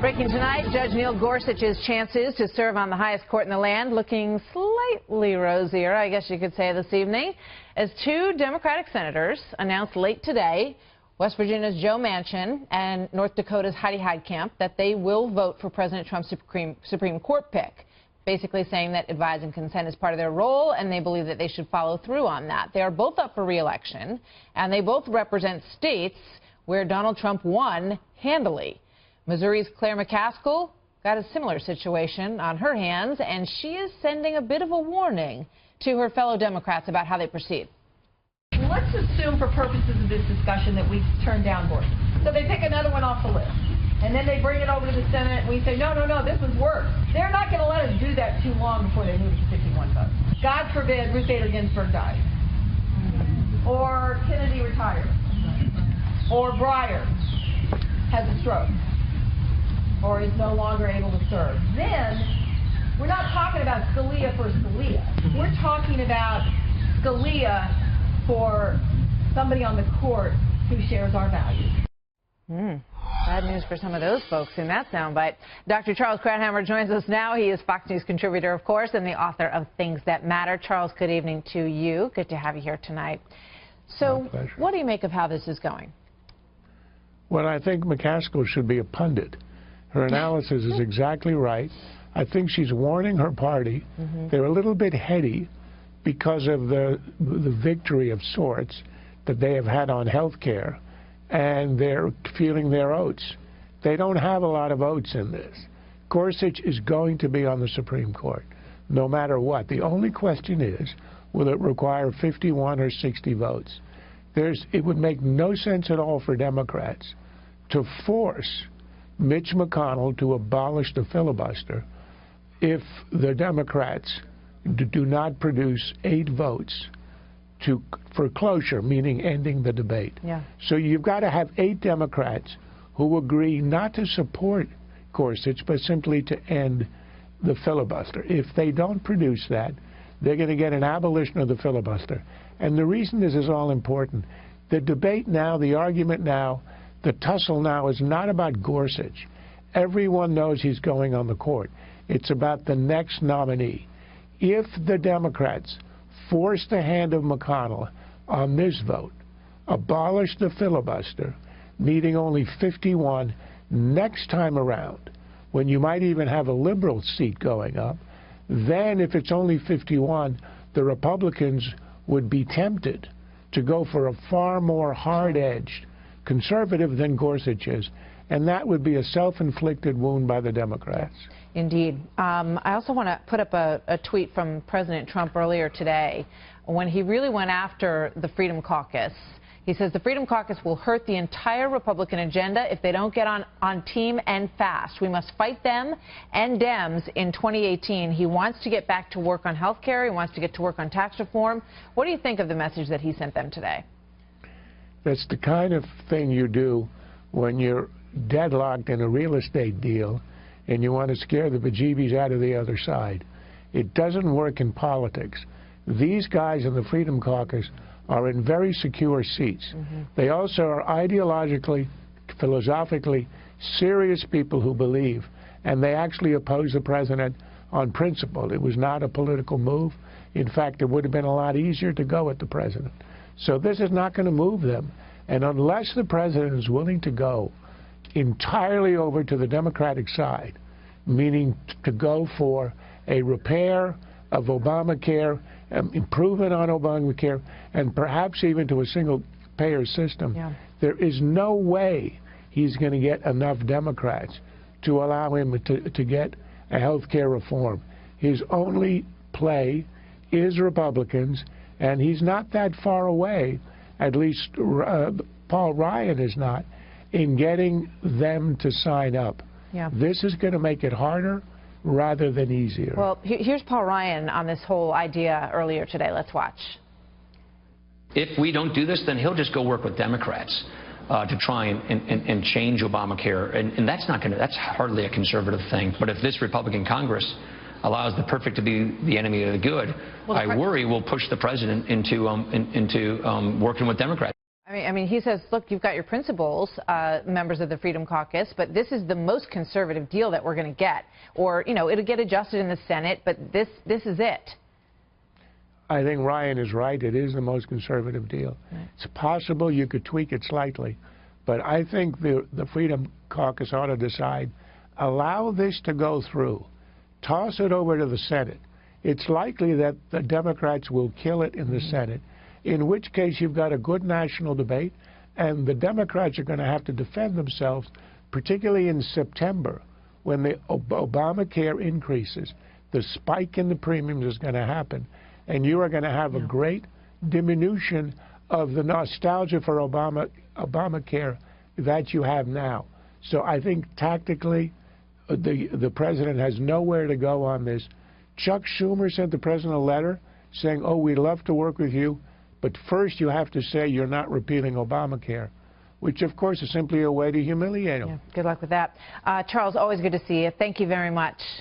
Breaking tonight, Judge Neil Gorsuch's chances to serve on the highest court in the land looking slightly rosier, I guess you could say, this evening, as two Democratic senators announced late today, West Virginia's Joe Manchin and North Dakota's Heidi Heitkamp, that they will vote for President Trump's Supreme Court pick, basically saying that advise and consent is part of their role, and they believe that they should follow through on that. They are both up for re-election, and they both represent states where Donald Trump won handily. Missouri's Claire McCaskill got a similar situation on her hands, and she is sending a bit of a warning to her fellow Democrats about how they proceed. Let's assume for purposes of this discussion that we turn down Gorsuch. So they pick another one off the list, and then they bring it over to the Senate, and we say, no, this was worse. They're not going to let us do that too long before they move it to 51 votes. God forbid Ruth Bader Ginsburg dies, or Kennedy retires, or Breyer has a stroke, or is no longer able to serve. Then we're not talking about Scalia for Scalia. We're talking about Scalia for somebody on the court who shares our values. Bad news for some of those folks in that soundbite. Dr. Charles Krauthammer joins us now. He is Fox News contributor, of course, and the author of Things That Matter. Charles, good evening to you. Good to have you here tonight. So what do you make of how this is going? Well, I think McCaskill should be a pundit. Her analysis is exactly right. I think she's warning her party. They're a little bit heady because of the victory of sorts that they have had on health care, and they're feeling their oats. They don't have a lot of oats in this. Gorsuch is going to be on the Supreme Court, no matter what. The only question is, will it require 51 or 60 votes? It would make no sense at all for Democrats to force Mitch McConnell to abolish the filibuster if the Democrats do not produce 8 votes for cloture, meaning ending the debate. So you've got to have 8 Democrats who agree not to support Gorsuch, but simply to end the filibuster. If they don't produce that, they're going to get an abolition of the filibuster. And the reason this is all important, the debate now, the argument now, the tussle now is not about Gorsuch. Everyone knows he's going on the court. It's about the next nominee. If the Democrats force the hand of McConnell on this vote, abolish the filibuster, needing only 51 next time around, when you might even have a liberal seat going up, then if it's only 51, the Republicans would be tempted to go for a far more hard-edged conservative than Gorsuch is, and that would be a self-inflicted wound by the Democrats. Indeed. I also want to put up a tweet from President Trump earlier today when he really went after the Freedom Caucus. He says the Freedom Caucus will hurt the entire Republican agenda if they don't get on team and fast. We must fight them and Dems in 2018. He wants to get back to work on health care. He wants to get to work on tax reform. What do you think of the message that he sent them today? That's the kind of thing you do when you're deadlocked in a real estate deal and you want to scare the bejeebies out of the other side. It doesn't work in politics. These guys in the Freedom Caucus are in very secure seats. They also are ideologically, philosophically serious people who believe, and they actually oppose the president on principle. It was not a political move. In fact, it would have been a lot easier to go at the president. So this is not going to move them. And unless the president is willing to go entirely over to the Democratic side, meaning to go for a repair of Obamacare, improvement on Obamacare, and perhaps even to a single-payer system, there is no way he's going to get enough Democrats to allow him to get a health care reform. His only play is Republicans, and he's not that far away, at least Paul Ryan is not, in getting them to sign up. This is going to make it harder rather than easier. Well, here's Paul Ryan on this whole idea earlier today. Let's watch. If we don't do this, then he'll just go work with Democrats to try and change Obamacare, and that's hardly a conservative thing. But if this Republican Congress allows the perfect to be the enemy of the good, I worry we'll push the president into working with Democrats. I I mean, he says, look, you've got your principles, members of the Freedom Caucus, but this is the most conservative deal that we're going to get. Or, you know, it'll get adjusted in the Senate, but this is it. I think Ryan is right. It is the most conservative deal. Right. It's possible you could tweak it slightly, but I think the Freedom Caucus ought to decide, allow this to go through, toss it over to the Senate. It's likely that the Democrats will kill it in the Senate, in which case you've got a good national debate, and the Democrats are going to have to defend themselves, particularly in September, when the Obamacare increases. The spike in the premiums is going to happen, and you are going to have a great diminution of the nostalgia for Obamacare that you have now. So I think tactically the president has nowhere to go on this. Chuck Schumer sent the president a letter saying, oh, we'd love to work with you, but first you have to say you're not repealing Obamacare, which of course is simply a way to humiliate him. Yeah, good luck with that. Charles, always good to see you. Thank you very much.